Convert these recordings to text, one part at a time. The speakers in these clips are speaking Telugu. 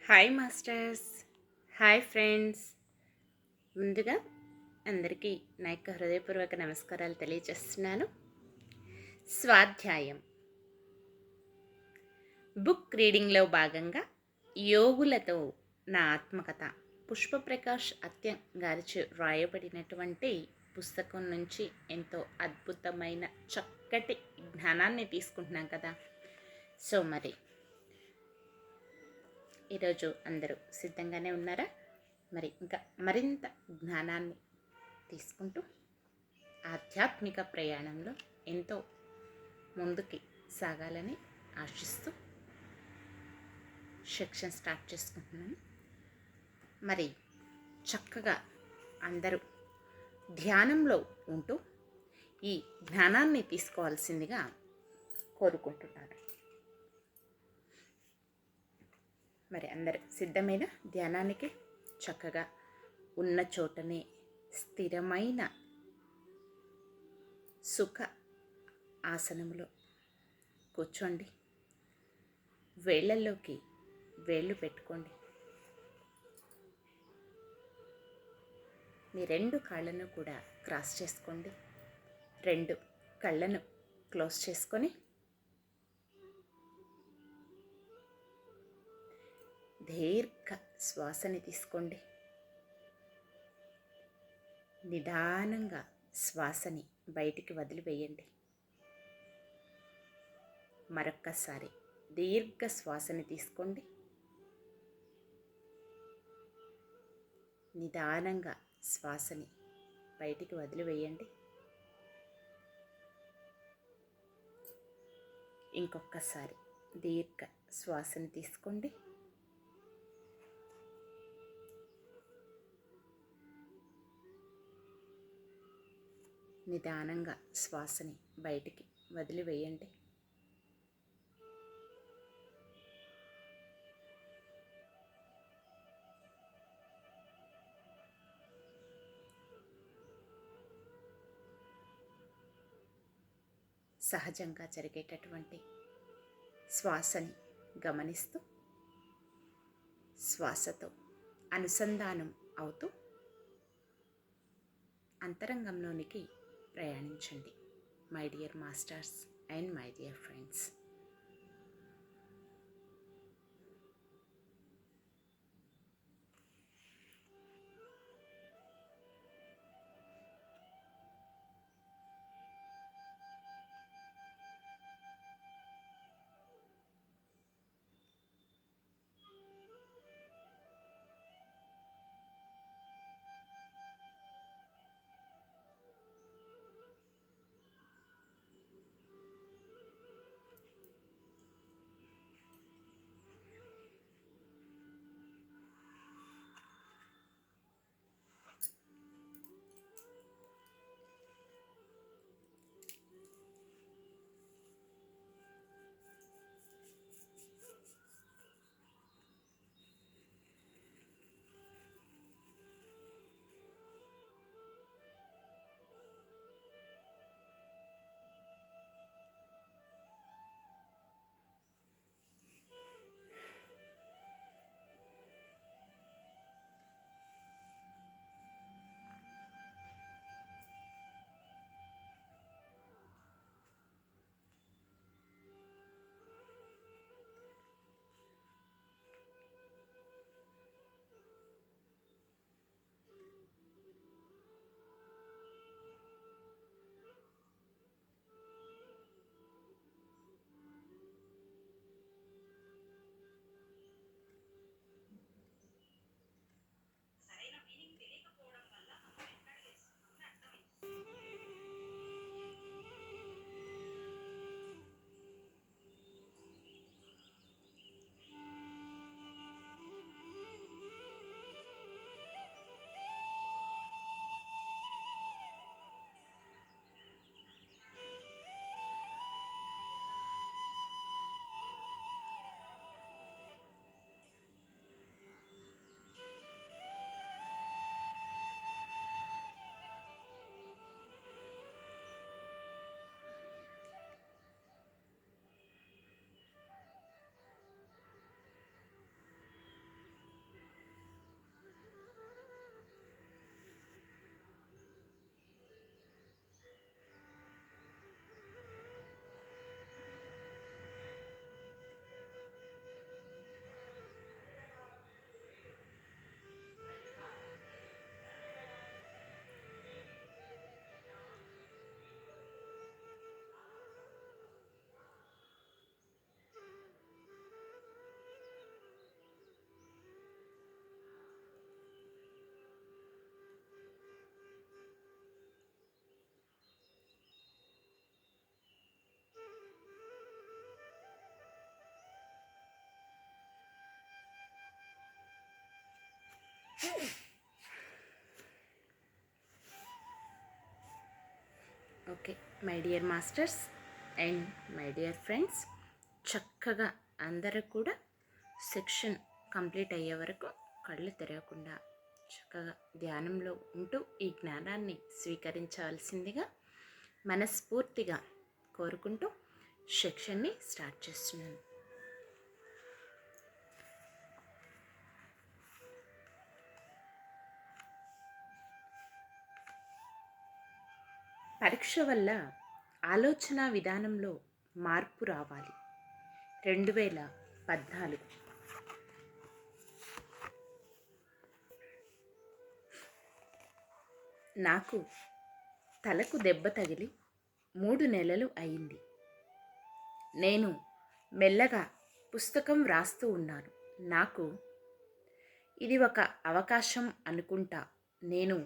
Hi masters, hi friends. ముందుగా అందరికీ నా యొక్క హృదయపూర్వక నమస్కారాలు తెలియజేస్తున్నాను. స్వాధ్యాయం బుక్ రీడింగ్లో భాగంగా యోగులతో నా ఆత్మకథ పుష్పప్రకాష్ అత్యం గారిచే రాయబడినటువంటి పుస్తకం నుంచి ఎంతో అద్భుతమైన చక్కటి జ్ఞానాన్ని తీసుకుంటున్నాం కదా. సో మరి ఈరోజు అందరూ సిద్ధంగానే ఉన్నారా? మరి ఇంకా మరింత జ్ఞానాన్ని తీసుకుంటూ ఆధ్యాత్మిక ప్రయాణంలో ఎంతో ముందుకి సాగాలని ఆశిస్తూ సెక్షన్ స్టార్ట్ చేసుకుంటున్నాను. మరి చక్కగా అందరూ ధ్యానంలో ఉంటూ ఈ జ్ఞానాన్ని తీసుకోవాల్సిందిగా కోరుకుంటున్నాను. మరి అందరు సిద్ధమైన ధ్యానానికి చక్కగా ఉన్న చోటనే స్థిరమైన సుఖ ఆసనంలో కూర్చోండి. వేళ్ళల్లోకి వేళ్ళు పెట్టుకోండి. మీ రెండు కాళ్ళను కూడా క్రాస్ చేసుకోండి. రెండు కళ్ళను క్లోజ్ చేసుకొని దీర్ఘ శ్వాసని తీసుకోండి. నిదానంగా శ్వాసని బయటికి వదిలివేయండి. మరొక్కసారి దీర్ఘ శ్వాసని తీసుకోండి. నిదానంగా శ్వాసని బయటికి వదిలివేయండి. ఇంకొకసారి దీర్ఘ శ్వాసని తీసుకోండి. నిదానంగా శ్వాసని బయటికి వదిలివేయండి. సహజంగా జరిగేటటువంటి శ్వాసని గమనిస్తూ శ్వాసతో అనుసంధానం అవుతూ అంతరంగంలోనికి ప్రయాణించండి. My dear masters and my dear friends. Okay, my dear masters and my dear friends, చక్కగా అందరూ కూడా సెక్షన్ కంప్లీట్ అయ్యే వరకు కళ్ళు తెరవకుండా చక్కగా ధ్యానంలో ఉంటూ ఈ జ్ఞానాన్ని స్వీకరించవలసిందిగా మనస్ఫూర్తిగా కోరుకుంటూ సెక్షన్ని స్టార్ట్ చేస్తున్నాను. పరీక్ష వల్ల ఆలోచన విధానంలో మార్పు రావాలి. 2014. నాకు తలకు దెబ్బ తగిలి 3 నెలలు అయింది. నేను మెల్లగా పుస్తకం రాస్తూ ఉన్నాను. నాకు ఇది ఒక అవకాశం అనుకుంటా. నేను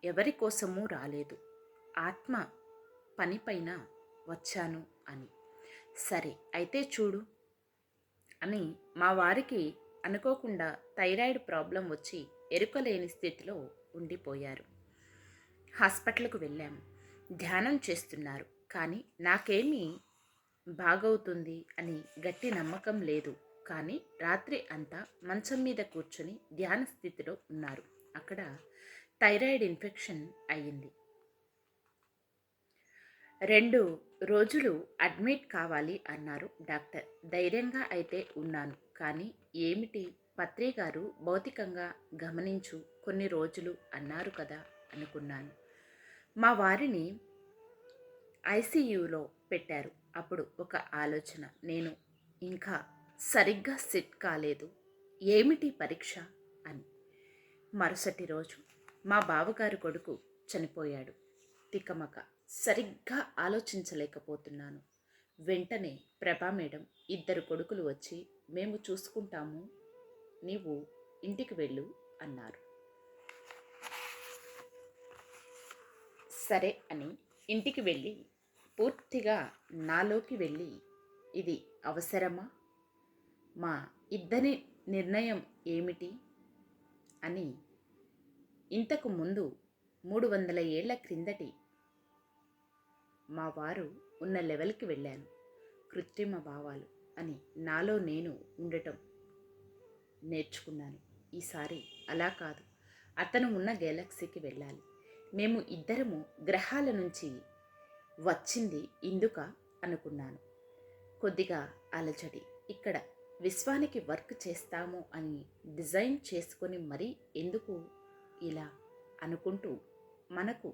ఎవరి కోసమూ రాలేదు, ఆత్మ పనిపైన వచ్చాను అని. సరే అయితే చూడు అని మా వారికి అనుకోకుండా థైరాయిడ్ ప్రాబ్లం వచ్చి ఎరుకలేని స్థితిలో ఉండిపోయారు. హాస్పిటల్కు వెళ్ళాము. ధ్యానం చేస్తున్నారు, కానీ నాకేమీ బాగవుతుంది అని గట్టి నమ్మకం లేదు. కానీ రాత్రి అంతా మంచం మీద కూర్చొని ధ్యాన స్థితిలో ఉన్నారు. అక్కడ థైరాయిడ్ ఇన్ఫెక్షన్ అయ్యింది. 2 రోజులు అడ్మిట్ కావాలి అన్నారు డాక్టర్. ధైర్యంగా అయితే ఉన్నాను. కానీ ఏమిటి పత్రి గారు భౌతికంగా గమనించు కొన్ని రోజులు అన్నారు కదా అనుకున్నాను. మా వారిని ఐసీయూలో పెట్టారు. అప్పుడు ఒక ఆలోచన, నేను ఇంకా సరిగ్గా సెట్ కాలేదు, ఏమిటి పరీక్ష అని. మరుసటి రోజు మా బావగారు కొడుకు చనిపోయాడు. తికమక, సరిగ్గా ఆలోచించలేకపోతున్నాను. వెంటనే ప్రభా మేడం 2 కొడుకులు వచ్చి, మేము చూసుకుంటాము, నీవు ఇంటికి వెళ్ళు అన్నారు. సరే అని ఇంటికి వెళ్ళి పూర్తిగా నాలోకి వెళ్ళి, ఇది అవసరమా, మా ఇద్దరి నిర్ణయం ఏమిటి అని ఇంతకు ముందు 300 ఏళ్ల క్రిందటి మా వారు ఉన్న లెవెల్కి వెళ్ళాను. కృత్రిమ భావాలు అని నాలో నేను ఉండటం నేర్చుకున్నాను. ఈసారి అలా కాదు, అతను ఉన్న గెలాక్సీకి వెళ్ళాలి. మేము ఇద్దరము గ్రహాల నుంచి వచ్చింది ఇందుక అనుకున్నాను. కొద్దిగా అలజడి. ఇక్కడ విశ్వానికి వర్క్ చేస్తాము అని డిజైన్ చేసుకొని మరీ ఎందుకు ఇలా అనుకుంటూ, మనకు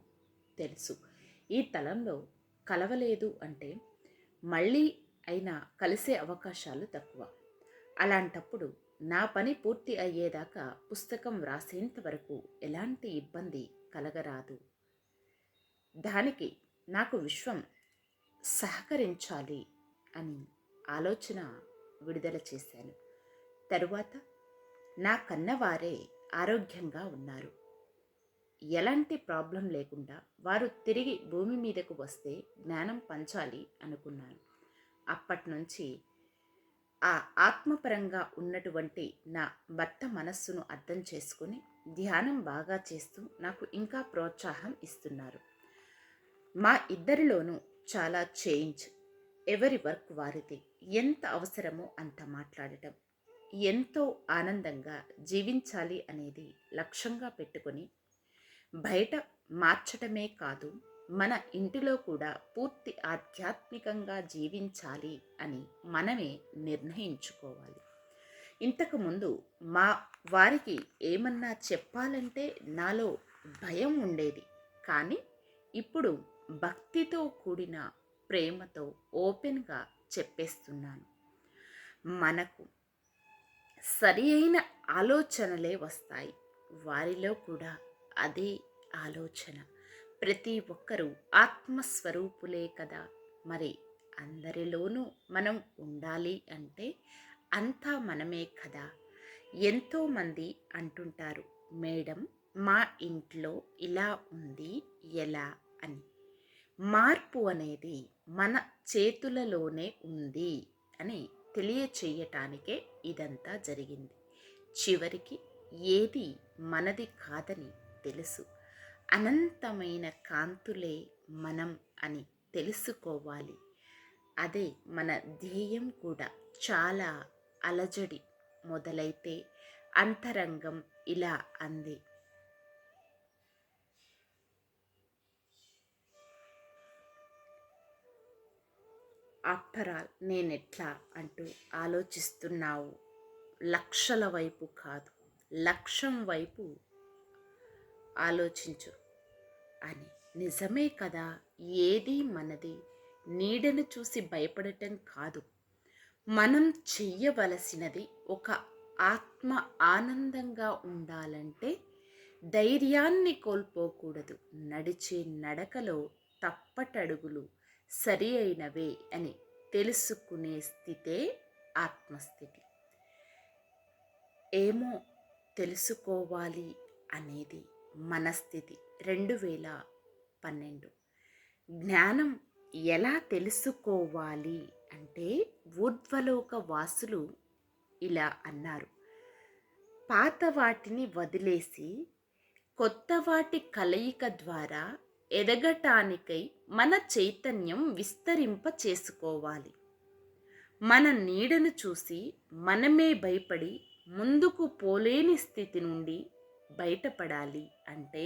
తెలుసు ఈ తలంలో కలవలేదు అంటే మళ్ళీ అయినా కలిసే అవకాశాలు తక్కువ. అలాంటప్పుడు నా పని పూర్తి అయ్యేదాకా పుస్తకం రాసేంత వరకు ఎలాంటి ఇబ్బంది కలగరాదు. దానికి నాకు విశ్వం సహకరించాలి అని ఆలోచన విడుదల చేశాను. తరువాత నా కన్నవారే ఆరోగ్యంగా ఉన్నారు. ఎలాంటి ప్రాబ్లం లేకుండా వారు తిరిగి భూమి మీదకు వస్తే జ్ఞానం పంచాలి అనుకున్నాను. అప్పటినుంచి ఆ ఆత్మపరంగా ఉన్నటువంటి నా భర్త మనస్సును అర్థం చేసుకుని ధ్యానం బాగా చేస్తూ నాకు ఇంకా ప్రోత్సాహం ఇస్తున్నారు. మా ఇద్దరిలోనూ చాలా చేంజ్. ఎవరి వర్క్ వారిది. ఎంత అవసరమో అంత మాట్లాడటం, ఎంతో ఆనందంగా జీవించాలి అనేది లక్ష్యంగా పెట్టుకొని బయట మార్చటమే కాదు, మన ఇంటిలో కూడా పూర్తి ఆధ్యాత్మికంగా జీవించాలి అని మనమే నిర్ణయించుకోవాలి. ఇంతకుముందు మా వారికి ఏమన్నా చెప్పాలంటే నాలో భయం ఉండేది. కానీ ఇప్పుడు భక్తితో కూడిన ప్రేమతో ఓపెన్గా చెప్పేస్తున్నాను. మనకు సరి అయిన ఆలోచనలే వస్తాయి. వారిలో కూడా అదే ఆలోచన. ప్రతి ఒక్కరూ ఆత్మస్వరూపులే కదా. మరి అందరిలోనూ మనం ఉండాలి అంటే అంతా మనమే కదా. ఎంతోమంది అంటుంటారు, మేడం మా ఇంట్లో ఇలా ఉంది ఎలా అని. మార్పు అనేది మన చేతులలోనే ఉంది అని తెలియచేయటానికే ఇదంతా జరిగింది. చివరికి ఏది మనది కాదని తెలుసు. అనంతమైన కాంతులే మనం అని తెలుసుకోవాలి. అదే మన ధ్యేయం కూడా. చాలా అలజడి మొదలైతే అంతరంగం ఇలా అంది, ఆఫ్టర్ ఆల్ నేనెట్లా అంటూ ఆలోచిస్తున్నావు. లక్షల వైపు కాదు, లక్ష్యం వైపు ఆలోచించు అని. నిజమే కదా, ఏది మనది నీడను చూసి భయపడటం కాదు. మనం చెయ్యవలసినది ఒక ఆత్మ ఆనందంగా ఉండాలంటే ధైర్యాన్ని కోల్పోకూడదు. నడిచే నడకలో తప్పటడుగులు సరి అయినవే అని తెలుసుకునే స్థితే ఆత్మస్థితి. ఏమో తెలుసుకోవాలి అనేది మనస్థితి. 2012. జ్ఞానం ఎలా తెలుసుకోవాలి అంటే ఊర్ధ్వలోక వాసులు ఇలా అన్నారు, పాత వాటిని వదిలేసి కొత్త వాటి కలయిక ద్వారా ఎదగటానికై మన చైతన్యం విస్తరింప చేసుకోవాలి. మన నీడను చూసి మనమే భయపడి ముందుకు పోలేని స్థితి నుండి బయటపడాలి అంటే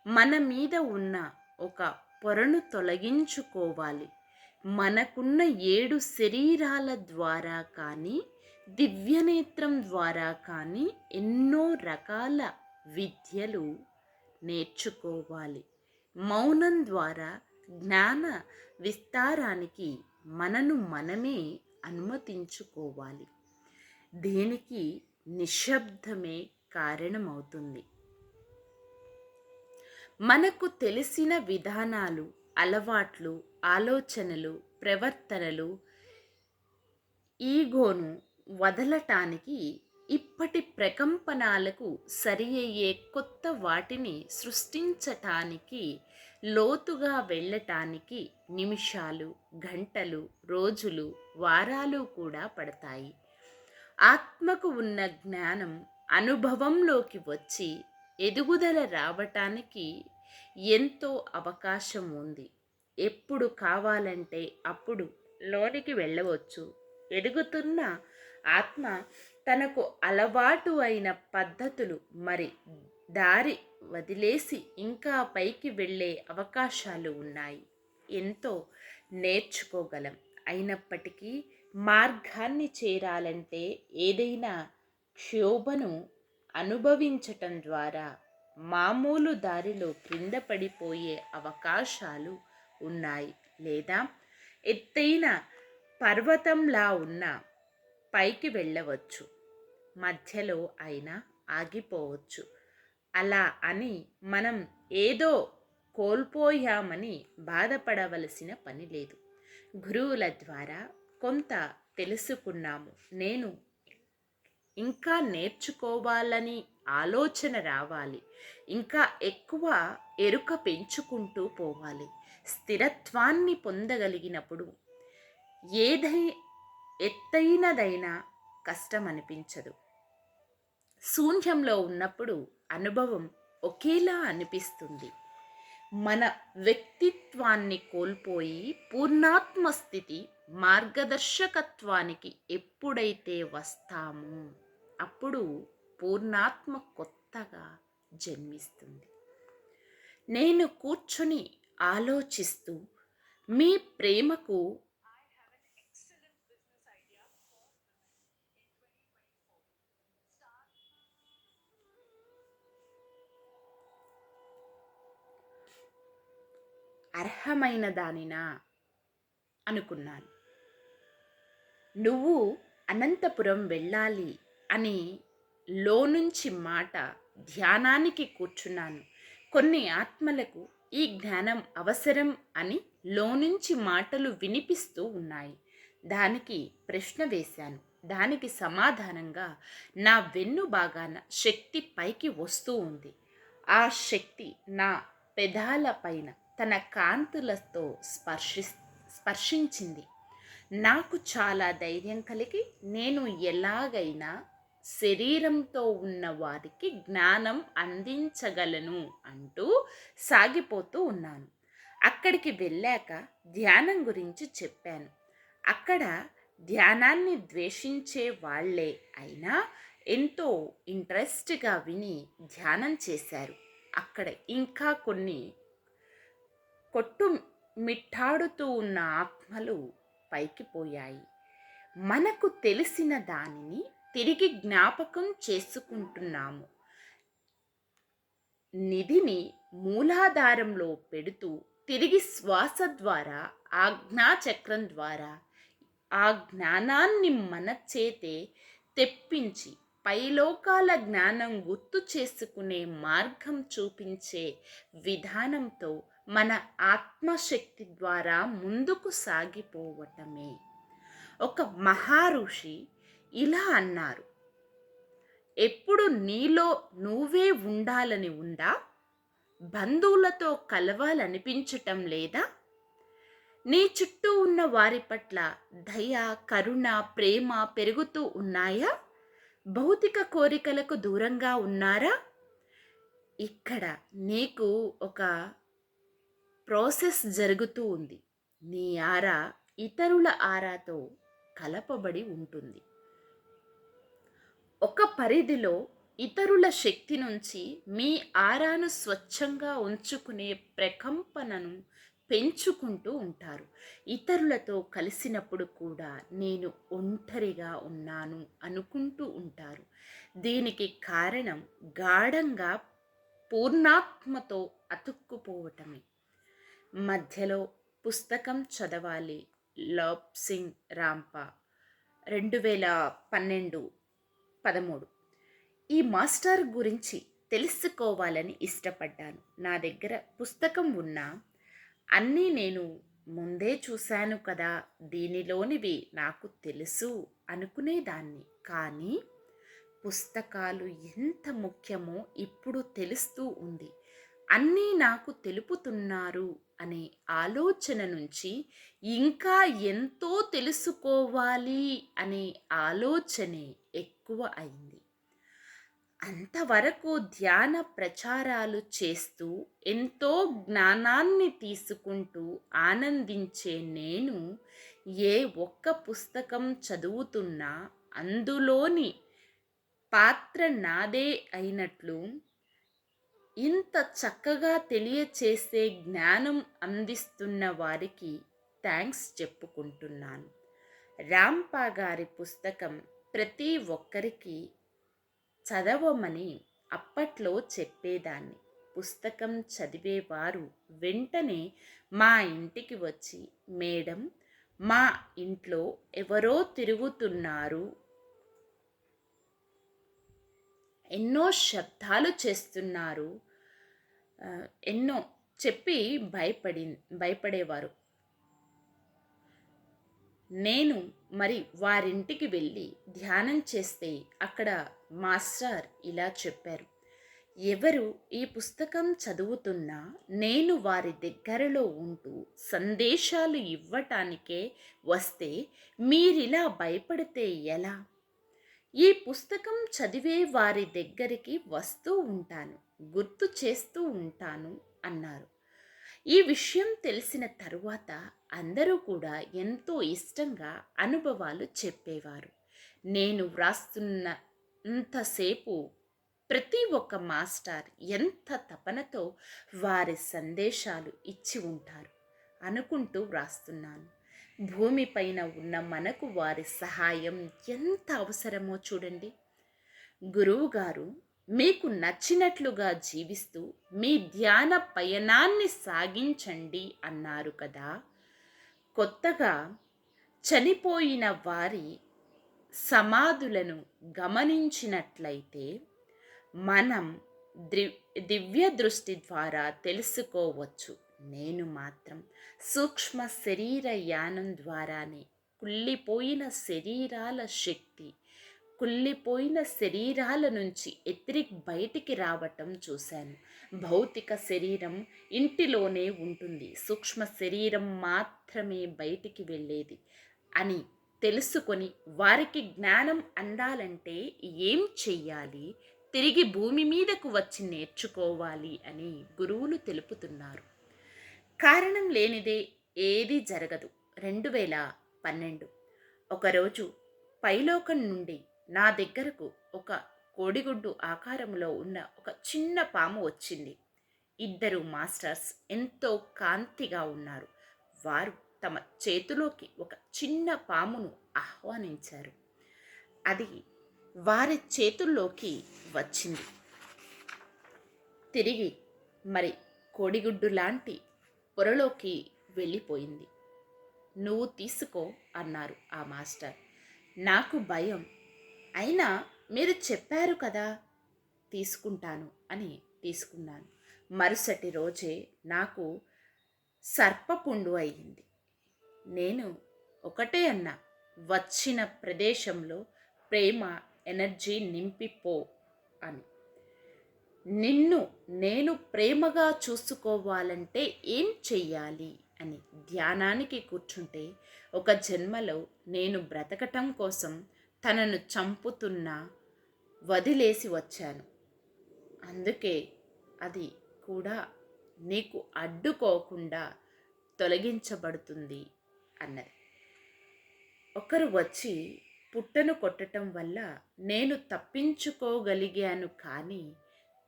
మన మీద ఉన్న ఒక పొరను తొలగించుకోవాలి. మనకున్న 7 శరీరాల ద్వారా కానీ దివ్యనేత్రం ద్వారా కానీ ఎన్నో రకాల విద్యలు నేర్చుకోవాలి. మౌనం ద్వారా జ్ఞాన విస్తారానికి మనను మనమే అనుమతించుకోవాలి. దీనికి నిశ్శబ్దమే కారణమవుతుంది. మనకు తెలిసిన విధానాలు, అలవాట్లు, ఆలోచనలు, ప్రవర్తనలు, ఈగోను వదలటానికి, ఇప్పటి ప్రకంపనాలకు సరి అయ్యే కొత్త వాటిని సృష్టించటానికి, లోతుగా వెళ్ళటానికి నిమిషాలు, గంటలు, రోజులు, వారాలు కూడా పడతాయి. ఆత్మకు ఉన్న జ్ఞానం అనుభవంలోకి వచ్చి ఎదుగుదల రావటానికి ఎంతో అవకాశం ఉంది. ఎప్పుడు కావాలంటే అప్పుడు లోనికి వెళ్ళవచ్చు. ఎదుగుతున్న ఆత్మ తనకు అలవాటు అయిన పద్ధతులు మరి దారి వదిలేసి ఇంకా పైకి వెళ్ళే అవకాశాలు ఉన్నాయి. ఎంతో నేర్చుకోగలం. అయినప్పటికీ మార్గాన్ని చేరాలంటే ఏదైనా క్షోభను అనుభవించటం ద్వారా మామూలు దారిలో క్రింద పడిపోయే అవకాశాలు ఉన్నాయి. లేదా ఎత్తైన పర్వతంలా ఉన్న పైకి వెళ్ళవచ్చు, మధ్యలో అయినా ఆగిపోవచ్చు. అలా అని మనం ఏదో కోల్పోయామని బాధపడవలసిన పని లేదు. గురువుల ద్వారా కొంత తెలుసుకున్నాము. నేను ఇంకా నేర్చుకోవాలని ఆలోచన రావాలి. ఇంకా ఎక్కువ ఎరుక పెంచుకుంటూ పోవాలి. స్థిరత్వాన్ని పొందగలిగినప్పుడు ఎత్తైనదైనా కష్టం అనిపించదు. శూన్యంలో ఉన్నప్పుడు అనుభవం ఒకేలా అనిపిస్తుంది. మన వ్యక్తిత్వాన్ని కోల్పోయి పూర్ణాత్మ స్థితి మార్గదర్శకత్వానికి ఎప్పుడైతే వస్తామో అప్పుడు పూర్ణాత్మ కొత్తగా జన్మిస్తుంది. నేను కూర్చొని ఆలోచిస్తూ మీ ప్రేమకు అర్హమైన దానినా అనుకున్నాను. నువ్వు అనంతపురం వెళ్ళాలి అని లోనుంచి మాట ధ్యానానికి కూర్చున్నాను. కొన్ని ఆత్మలకు ఈ జ్ఞానం అవసరం అని లోనుంచి మాటలు వినిపిస్తూ ఉన్నాయి. దానికి ప్రశ్న వేశాను. దానికి సమాధానంగా నా వెన్ను భాగాన శక్తి పైకి వస్తూ ఉంది. ఆ శక్తి నా పెదాల పైన తన కాంతులతో స్పర్శించింది. నాకు చాలా ధైర్యం కలిగి నేను ఎలాగైనా శరీరంతో ఉన్న వారికి జ్ఞానం అందించగలను అంటూ సాగిపోతూ ఉన్నాను. అక్కడికి వెళ్ళాక ధ్యానం గురించి చెప్పాను. అక్కడ ధ్యానాన్ని ద్వేషించే వాళ్ళే అయినా ఎంతో ఇంట్రెస్ట్గా విని ధ్యానం చేశారు. అక్కడ ఇంకా కొన్ని కొట్టుమిట్టాడుతూ ఉన్న ఆత్మలు పైకి పోయాయి. మనకు తెలిసిన దానిని తిరిగి జ్ఞాపకం చేసుకుంటున్నాము. నిధిని మూలాధారంలో పెడుతూ తిరిగి శ్వాస ద్వారా ఆజ్ఞాచక్రం ద్వారా ఆ జ్ఞానాన్ని మన చేతే తెప్పించి పైలోకాల జ్ఞానం గుర్తు చేసుకునే మార్గం చూపించే విధానంతో మన ఆత్మశక్తి ద్వారా ముందుకు సాగిపోవటమే. ఒక మహారుషి ఇలా అన్నారు, ఎప్పుడు నీలో నువ్వే ఉండాలని ఉందా? బంధువులతో కలవాలనిపించటం లేదా? నీ చుట్టూ ఉన్న వారి పట్ల దయ, కరుణ, ప్రేమ పెరుగుతూ ఉన్నాయా? భౌతిక కోరికలకు దూరంగా ఉన్నారా? ఇక్కడ నీకు ఒక ప్రాసెస్ జరుగుతూ ఉంది. నీ ఆరా ఇతరుల ఆరాతో కలపబడి ఉంటుంది. ఒక పరిధిలో ఇతరుల శక్తి నుంచి మీ ఆరాను స్వచ్ఛంగా ఉంచుకునే ప్రకంపనను పెంచుకుంటూ ఉంటారు. ఇతరులతో కలిసినప్పుడు కూడా నేను ఒంటరిగా ఉన్నాను అనుకుంటూ ఉంటారు. దీనికి కారణం గాఢంగా పూర్ణాత్మతో అతుక్కుపోవటమే. మధ్యలో పుస్తకం చదవాలి, లాప్సింగ్ రాంపా 2012-13. ఈ మాస్టర్ గురించి తెలుసుకోవాలని ఇష్టపడ్డాను. నా దగ్గర పుస్తకం ఉన్నా అన్నీ నేను ముందే చూశాను కదా, దీనిలోనివి నాకు తెలుసు అనుకునేదాన్ని. కానీ పుస్తకాలు ఎంత ముఖ్యమో ఇప్పుడు తెలుస్తూ ఉంది. అన్నీ నాకు తెలుపుతున్నారు అనే ఆలోచన నుంచి ఇంకా ఎంతో తెలుసుకోవాలి అనే ఆలోచనే ఎక్కువ అయింది. అంతవరకు ధ్యాన ప్రచారాలు చేస్తూ ఎంతో జ్ఞానాన్ని తీసుకుంటూ ఆనందించే నేను ఏ ఒక్క పుస్తకం చదువుతున్నా అందులోని పాత్ర నాదే అయినట్లు ఇంత చక్కగా తెలియచేసే జ్ఞానం అందిస్తున్న వారికి థ్యాంక్స్ చెప్పుకుంటున్నాను. రాంపా గారి పుస్తకం ప్రతి ఒక్కరికి చదవమని అప్పట్లో చెప్పేదాన్ని. పుస్తకం చదివేవారు వెంటనే మా ఇంటికి వచ్చి, మేడం మా ఇంట్లో ఎవరో తిరుగుతున్నారు, ఎన్నో శబ్దాలు చేస్తున్నారు, ఎన్నో చెప్పి భయపడేవారు. నేను మరి వారింటికి వెళ్ళి ధ్యానం చేస్తే అక్కడ మాస్టర్ ఇలా చెప్పారు, ఎవరు ఈ పుస్తకం చదువుతున్నా నేను వారి దగ్గరలో ఉంటూ సందేశాలు ఇవ్వటానికే వస్తే మీరిలా భయపడితే ఎలా? ఈ పుస్తకం చదివే వారి దగ్గరికి వస్తూ ఉంటాను, గుర్తు చేస్తూ ఉంటాను అన్నారు. ఈ విషయం తెలిసిన తరువాత అందరూ కూడా ఎంతో ఇష్టంగా అనుభవాలు చెప్పేవారు. నేను వ్రాస్తున్నంతసేపు ప్రతి ఒక్క మాస్టర్ ఎంత తపనతో వారి సందేశాలు ఇచ్చి ఉంటారు అనుకుంటూ వ్రాస్తున్నాను. భూమిపైన ఉన్న మనకు వారి సహాయం ఎంత అవసరమో చూడండి. గురువుగారు మీకు నచ్చినట్లుగా జీవిస్తూ మీ ధ్యాన పయనాన్ని సాగించండి అన్నారు కదా. కొత్తగా చనిపోయిన వారి సమాధులను గమనించినట్లయితే మనం దివ్య దృష్టి ద్వారా తెలుసుకోవచ్చు. నేను మాత్రం సూక్ష్మ శరీర యానం ద్వారానే కుళ్ళిపోయిన శరీరాల శక్తి, కుళ్ళిపోయిన శరీరాల నుంచి బయటికి రావటం చూశాను. భౌతిక శరీరం ఇంటిలోనే ఉంటుంది, సూక్ష్మ శరీరం మాత్రమే బయటికి వెళ్ళేది అని తెలుసుకొని వారికి జ్ఞానం అందాలంటే ఏం చెయ్యాలి, తిరిగి భూమి మీదకు వచ్చి నేర్చుకోవాలి అని గురువులు తెలుపుతున్నారు. కారణం లేనిదే ఏది జరగదు. 2012 ఒకరోజు పైలోకం నుండి నా దగ్గరకు ఒక కోడిగుడ్డు ఆకారంలో ఉన్న ఒక చిన్న పాము వచ్చింది. ఇద్దరు మాస్టర్స్ ఎంతో కాంతిగా ఉన్నారు. వారు తమ చేతిలోకి ఒక చిన్న పామును ఆహ్వానించారు. అది వారి చేతుల్లోకి వచ్చింది. తిరిగి మరి కోడిగుడ్డు లాంటి పొరలోకి వెళ్ళిపోయింది. నువ్వు తీసుకో అన్నారు ఆ మాస్టర్. నాకు భయం. అయినా మీరు చెప్పారు కదా, తీసుకుంటాను అని తీసుకున్నాను. మరుసటి రోజే నాకు సర్పపుండు అయ్యింది. నేను ఒకటే అన్నా, వచ్చిన ప్రదేశంలో ప్రేమ ఎనర్జీ నింపిపో అని. నిన్ను నేను ప్రేమగా చూసుకోవాలంటే ఏం చెయ్యాలి అని ధ్యానానికి కూర్చుంటే ఒక జన్మలో నేను బ్రతకటం కోసం తనను చంపుతున్నా వదిలేసి వచ్చాను. అందుకే అది కూడా నీకు అడ్డుకోకుండా తొలగించబడుతుంది అన్నది. ఒకరు వచ్చి పుట్టను కొట్టడం వల్ల నేను తప్పించుకోగలిగాను, కానీ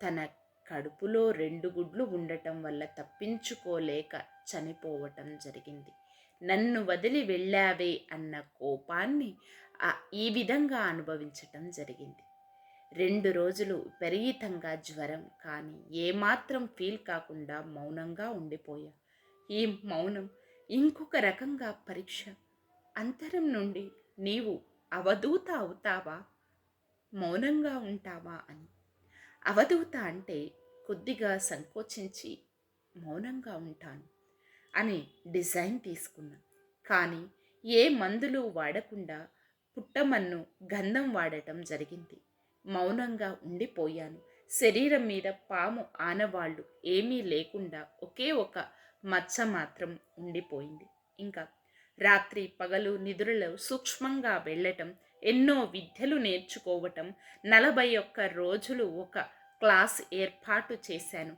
తన కడుపులో 2 గుడ్లు ఉండటం వల్ల తప్పించుకోలేక చనిపోవటం జరిగింది. నన్ను వదిలి వెళ్ళావే అన్న కోపాన్ని ఈ విధంగా అనుభవించటం జరిగింది. 2 రోజులు విపరీతంగా జ్వరం, కానీ ఏమాత్రం ఫీల్ కాకుండా మౌనంగా ఉండిపోయా. ఈ మౌనం ఇంకొక రకంగా పరీక్ష. అంతరం నుండి నీవు అవధూత అవుతావా, మౌనంగా ఉంటావా అని. అవధూత అంటే కొద్దిగా సంకోచించి మౌనంగా ఉంటాను అని డిజైన్ తీసుకున్నా. కానీ ఏ మందులు వాడకుండా పుట్టమన్ను గంధం వాడటం జరిగింది. మౌనంగా ఉండిపోయాను. శరీరం మీద పాము ఆనవాళ్ళు ఏమీ లేకుండా ఒకే ఒక మచ్చ మాత్రం ఉండిపోయింది. ఇంకా రాత్రి పగలు నిద్రలో సూక్ష్మంగా వెళ్ళటం, ఎన్నో విద్యలు నేర్చుకోవటం, 41 రోజులు ఒక క్లాస్ ఏర్పాటు చేశాను.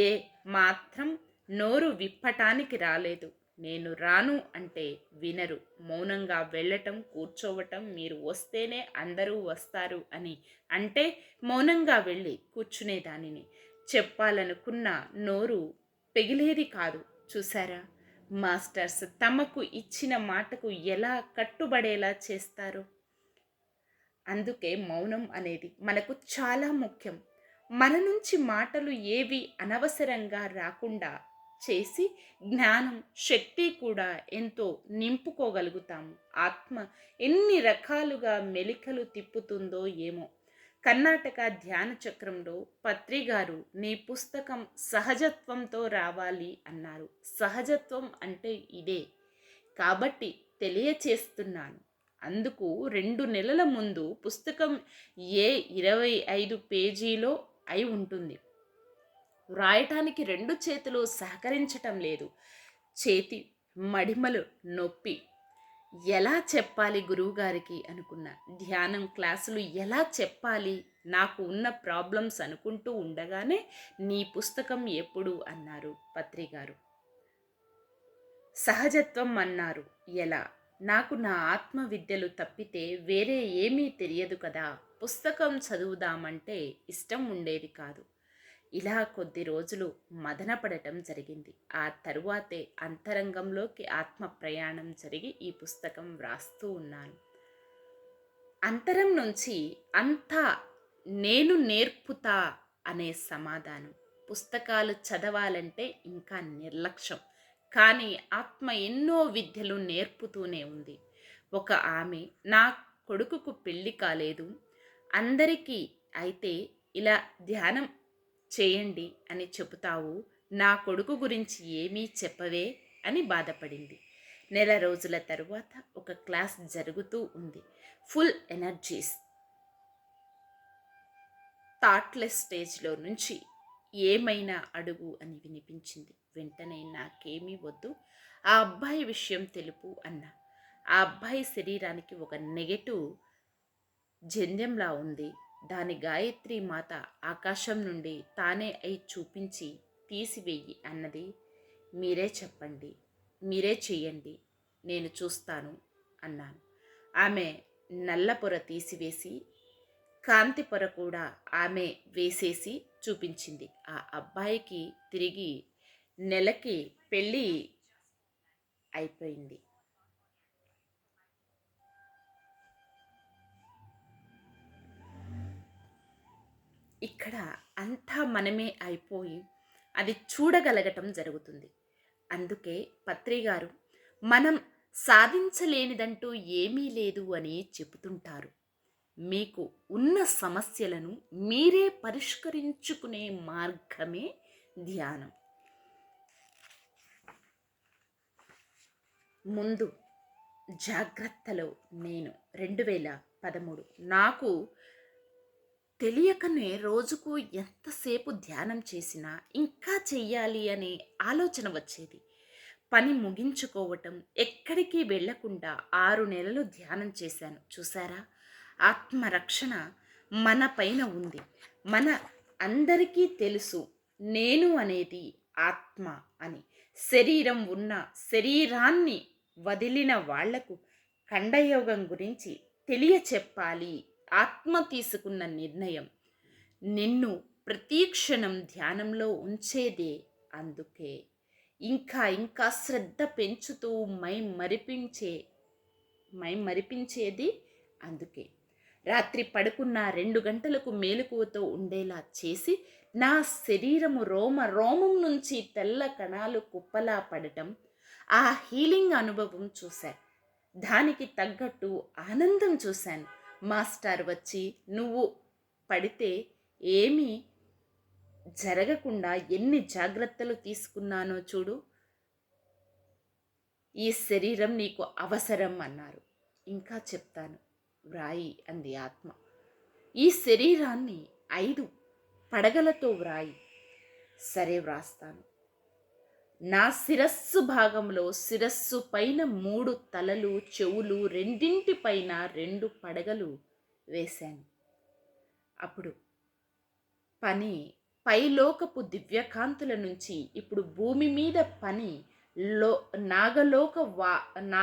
ఏ మాత్రం నోరు విప్పటానికి రాలేదు. నేను రాను అంటే వినరు. మౌనంగా వెళ్ళటం, కూర్చోవటం, మీరు వస్తేనే అందరూ వస్తారు అని అంటే మౌనంగా వెళ్ళి కూర్చునేదానిని. చెప్పాలనుకున్న నోరు పెగిలేది కాదు. చూసారా, మాస్టర్స్ తమకు ఇచ్చిన మాటకు ఎలా కట్టుబడేలా చేస్తారు. అందుకే మౌనం అనేది మనకు చాలా ముఖ్యం. మన నుంచి మాటలు ఏవి అనవసరంగా రాకుండా చేసి జ్ఞానం, శక్తి కూడా ఎంతో నింపుకోగలుగుతాము. ఆత్మ ఎన్ని రకాలుగా మెలికలు తిప్పుతుందో ఏమో. కర్ణాటక ధ్యాన చక్రంలో పత్రి గారు నీ పుస్తకం సహజత్వంతో రావాలి అన్నారు. సహజత్వం అంటే ఇదే కాబట్టి తెలియచేస్తున్నాను. అందుకు 2 నెలల ముందు పుస్తకం 25 పేజీలో అయి ఉంటుంది. వ్రాయటానికి 2 చేతులు సహకరించటం లేదు. చేతి మడిమలు నొప్పి. ఎలా చెప్పాలి గురువుగారికి అనుకున్నా. ధ్యానం క్లాసులు ఎలా చెప్పాలి, నాకు ఉన్న ప్రాబ్లమ్స్ అనుకుంటూ ఉండగానే నీ పుస్తకం ఎప్పుడు అన్నారు పత్రి గారు. సహజత్వం అన్నారు. ఎలా? నాకు నా ఆత్మ విద్యలు తప్పితే వేరే ఏమీ తెలియదు కదా. పుస్తకం చదువుదామంటే ఇష్టం ఉండేది కాదు. ఇలా కొద్ది రోజులు మదనపడటం జరిగింది. ఆ తరువాతే అంతరంగంలోకి ఆత్మ ప్రయాణం జరిగి ఈ పుస్తకం వ్రాస్తూ ఉన్నాను. అంతరం నుంచి అంతా నేను నేర్పుతా అనే సమాధానం. పుస్తకాలు చదవాలంటే ఇంకా నిర్లక్ష్యం. కానీ ఆత్మ ఎన్నో విద్యలు నేర్పుతూనే ఉంది. ఒక ఆమె, నా కొడుకుకు పెళ్ళి కాలేదు, అందరికీ అయితే ఇలా ధ్యానం చేయండి అని చెబుతావు, నా కొడుకు గురించి ఏమీ చెప్పవే అని బాధపడింది. నెల రోజుల తరువాత ఒక క్లాస్ జరుగుతూ ఉంది. Full energies. థాట్లెస్ స్టేజ్లో నుంచి ఏమైనా అడుగు అని వినిపించింది. వెంటనే నాకేమీ వద్దు, ఆ అబ్బాయి విషయం తెలుపు అన్నా. ఆ అబ్బాయి శరీరానికి ఒక నెగెటివ్ జంధ్యంలా ఉంది. దాని గాయత్రి మాత ఆకాశం నుండి తానే అయి చూపించి తీసివేయి అన్నది. మీరే చెప్పండి, మీరే చెయ్యండి, నేను చూస్తాను అన్నాను. ఆమె నల్ల పొర తీసివేసి కాంతి పొర కూడా ఆమె వేసేసి చూపించింది. ఆ అబ్బాయికి తిరిగి నెలకి పెళ్ళి అయిపోయింది. ఇక్కడ అంతా మనమే అయిపోయి అది చూడగలగటం జరుగుతుంది. అందుకే పత్రి గారు మనం సాధించలేనిదంటూ ఏమీ లేదు అని చెబుతుంటారు. మీకు ఉన్న సమస్యలను మీరే పరిష్కరించుకునే మార్గమే ధ్యానం. ముందు జాగ్రత్తలో నేను 2013 నాకు తెలియకనే రోజుకు ఎంతసేపు ధ్యానం చేసినా ఇంకా చెయ్యాలి అనే ఆలోచన వచ్చేది. పని ముగించుకోవటం, ఎక్కడికి వెళ్లకుండా 6 నెలలు ధ్యానం చేశాను. చూసారా, ఆత్మరక్షణ మన పైన ఉంది. మన అందరికీ తెలుసు నేను అనేది ఆత్మ అని. శరీరం ఉన్న శరీరాన్ని వదిలిన వాళ్లకు ఖండయోగం గురించి తెలియచెప్పాలి. ఆత్మ తీసుకున్న నిర్ణయం నిన్ను ప్రతిక్షణం ధ్యానంలో ఉంచేదే. అందుకే ఇంకా ఇంకా శ్రద్ధ పెంచుతూ మరిపించేది. అందుకే రాత్రి పడుకున్న 2 గంటలకు మేలుకువతో ఉండేలా చేసి నా శరీరము రోమం నుంచి తెల్ల కణాలు కుప్పలా పడటం, ఆ హీలింగ్ అనుభవం చూశా. దానికి తగ్గట్టు ఆనందం చూశాను. మాస్టర్ వచ్చి నువ్వు పడితే ఏమీ జరగకుండా ఎన్ని జాగ్రత్తలు తీసుకున్నానో చూడు, ఈ శరీరం నీకు అవసరం అన్నారు. ఇంకా చెప్తాను, వ్రాయి అంది ఆత్మ. ఈ శరీరాన్ని 5 పడగలతో వ్రాయి. సరే, వ్రాస్తాను. నా శిరస్సు భాగంలో శిరస్సు పైన 3 తలలు, చెవులు, రెండింటిపైన 2 పడగలు వేశాను. అప్పుడు పని పైలోకపు దివ్యకాంతుల నుంచి ఇప్పుడు భూమి మీద పని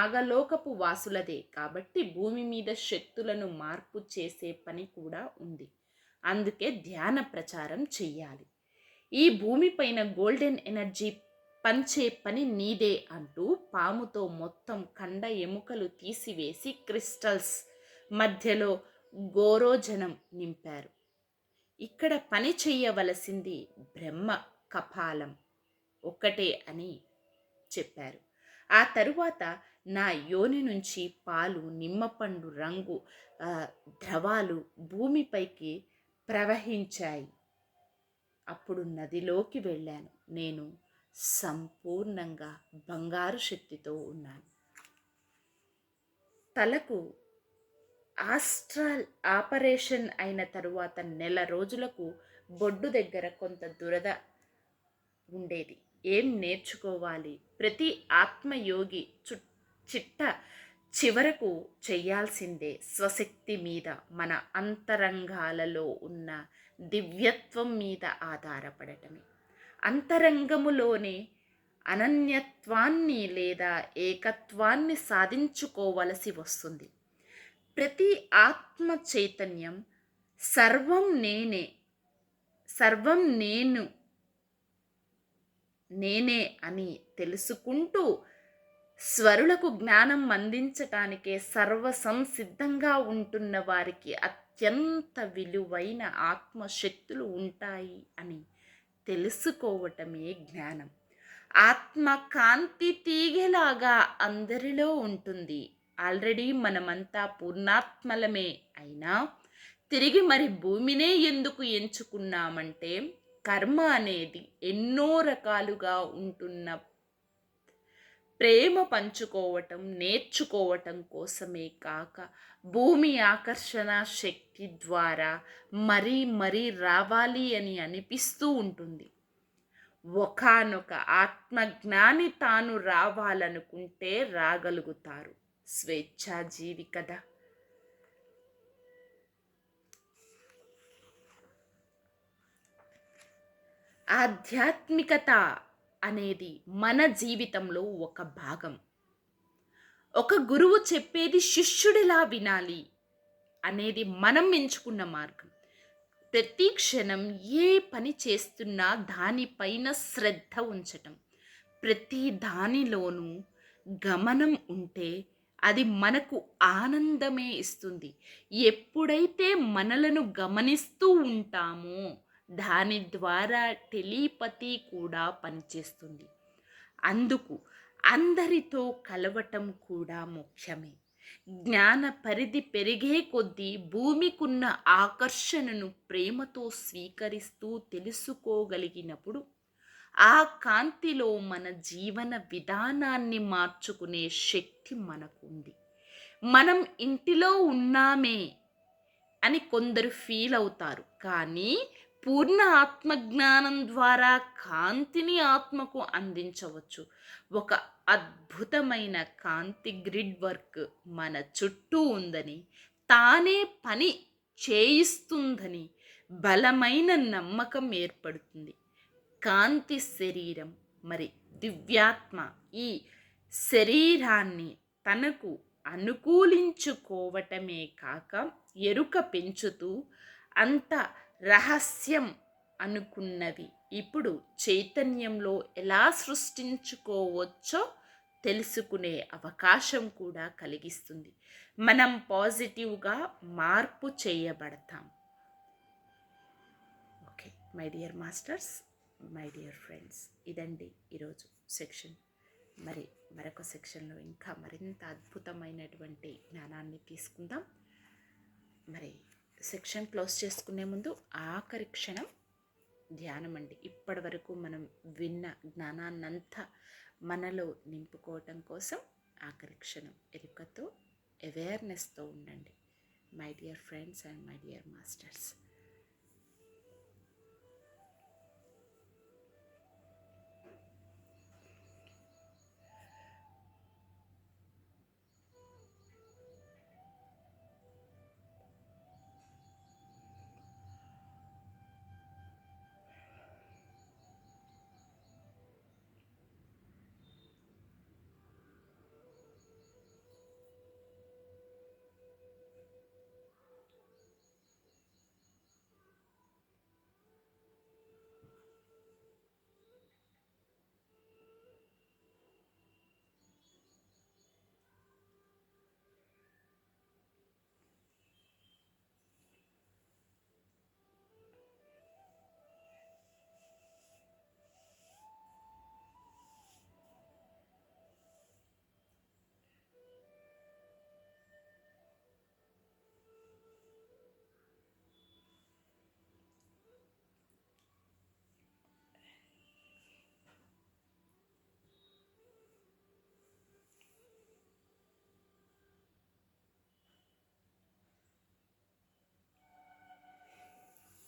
నాగలోకపు వాసులదే. కాబట్టి భూమి మీద శక్తులను మార్పు చేసే పని కూడా ఉంది. అందుకే ధ్యాన ప్రచారం చెయ్యాలి. ఈ భూమిపైన గోల్డెన్ ఎనర్జీ పంచే పని నీదే అంటూ పాముతో మొత్తం కండ ఎముకలు తీసివేసి క్రిస్టల్స్ మధ్యలో గోరోజనం నింపారు. ఇక్కడ పని చెయ్యవలసింది బ్రహ్మ కపాలం ఒక్కటే అని చెప్పారు. ఆ తరువాత నా యోని నుంచి పాలు, నిమ్మపండు రంగు ద్రవాలు భూమిపైకి ప్రవహించాయి. అప్పుడు నదిలోకి వెళ్ళాను. నేను సంపూర్ణంగా బంగారు శక్తితో ఉన్నాను. తలకు ఆస్ట్రల్ ఆపరేషన్ అయిన తరువాత నెల రోజులకు బొడ్డు దగ్గర కొంత దురద ఉండేది. ఏం నేర్చుకోవాలి? ప్రతి ఆత్మయోగి చిట్ట చివరకు చెయ్యాల్సిందే స్వశక్తి మీద, మన అంతరంగాలలో ఉన్న దివ్యత్వం మీద ఆధారపడటమే. అంతరంగములోనే అనన్యత్వాన్ని లేదా ఏకత్వాన్ని సాధించుకోవలసి వస్తుంది. ప్రతి ఆత్మ చైతన్యం సర్వం నేనే అని తెలుసుకుంటూ స్వరులకు జ్ఞానం అందించటానికే సర్వసంసిద్ధంగా ఉంటున్న వారికి అత్యంత విలువైన ఆత్మశక్తులు ఉంటాయి అని తెలుసుకోవటమే జ్ఞానం. ఆత్మ కాంతి తీగలాగా అందరిలో ఉంటుంది. ఆల్రెడీ మనమంతా పూర్ణాత్మలమే. అయినా తిరిగి మరి భూమినే ఎందుకు ఎంచుకున్నామంటే కర్మ అనేది ఎన్నో రకాలుగా ఉంటున్న ప్రేమ పంచుకోవటం, నేర్చుకోవటం కోసమే కాక భూమి ఆకర్షణ శక్తి ద్వారా మరీ మరీ రావాలి అని అనిపిస్తూ ఉంటుంది. ఒకానొక ఆత్మజ్ఞాని తాను రావాలనుకుంటే రాగలుగుతారు. స్వేచ్ఛాజీవి కదా. ఆధ్యాత్మికత అనేది మన జీవితంలో ఒక భాగం. ఒక గురువు చెప్పేది శిష్యుడిలా వినాలి అనేది మనం ఎంచుకున్న మార్గం. ప్రతి క్షణం ఏ పని చేస్తున్నా దానిపైన శ్రద్ధ ఉంచటం, ప్రతి దానిలోనూ గమనం ఉంటే అది మనకు ఆనందమే ఇస్తుంది. ఎప్పుడైతే మనలను గమనిస్తూ ఉంటామో దాని ద్వారా టెలిపతి కూడా పనిచేస్తుంది. అందుకు అందరితో కలవటం కూడా ముఖ్యమే. జ్ఞాన పరిధి పెరిగే కొద్దీ భూమికున్న ఆకర్షణను ప్రేమతో స్వీకరిస్తూ తెలుసుకోగలిగినప్పుడు ఆ కాంతిలో మన జీవన విధానాన్ని మార్చుకునే శక్తి మనకుంది. మనం ఇంటిలో ఉన్నామే అని కొందరు ఫీల్ అవుతారు, కానీ పూర్ణ ఆత్మజ్ఞానం ద్వారా కాంతిని ఆత్మకు అందించవచ్చు. ఒక అద్భుతమైన కాంతి గ్రిడ్ వర్క్ మన చుట్టూ ఉందని, తానే పని చేయిస్తుందని బలమైన నమ్మకం ఏర్పడుతుంది. కాంతి శరీరం మరి దివ్యాత్మ ఈ శరీరాన్ని తనకు అనుకూలించుకోవటమే కాక ఎరుక పెంచుతూ అంత రహస్యం అనుకున్నవి ఇప్పుడు చైతన్యంలో ఎలా సృష్టించుకోవచ్చో తెలుసుకునే అవకాశం కూడా కలిగిస్తుంది. మనం పాజిటివ్గా మార్పు చేయబడతాం. Okay my dear masters, my dear friends, ఇదండి ఈరోజు సెక్షన్. మరి మరొక సెక్షన్లో ఇంకా మరింత అద్భుతమైనటువంటి జ్ఞానాన్ని తీసుకుందాం. మరి సెక్షన్ క్లోజ్ చేసుకునే ముందు ఆఖరి క్షణం ధ్యానం అండి. ఇప్పటి వరకు మనం విన్న జ్ఞానాన్నంతా మనలో నింపుకోవటం కోసం ఆఖరి క్షణం ఎరుకతో, అవేర్నెస్తో ఉండండి my dear friends and my dear masters.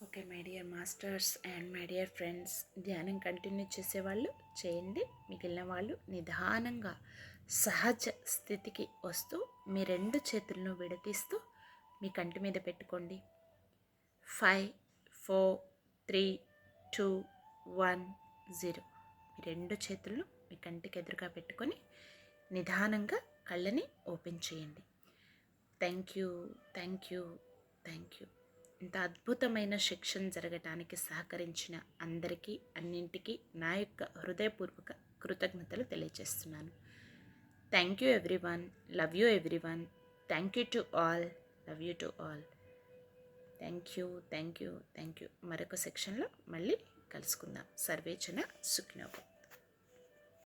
Okay my dear masters and my dear friends, ధ్యానం కంటిన్యూ చేసేవాళ్ళు చేయండి. మిగిలిన వాళ్ళు నిదానంగా సహజ స్థితికి వస్తూ మీ రెండు చేతులను విడతీస్తూ మీ కంటి మీద పెట్టుకోండి. 5 4 3 2 1 0. మీ రెండు చేతులను మీ కంటికి ఎదురుగా పెట్టుకొని నిదానంగా కళ్ళని ఓపెన్ చేయండి. Thank you, thank you, thank you. ఇంత అద్భుతమైన శిక్షణ జరగటానికి సహకరించిన అందరికీ అన్నింటికీ నా యొక్క హృదయపూర్వక కృతజ్ఞతలు తెలియజేస్తున్నాను. Thank you everyone, love you everyone, thank you to all, love you to all. Thank you, thank you, thank you. మరొక సెక్షన్లో మళ్ళీ కలుసుకుందాం. సర్వేజన సుఖినో భవంతు.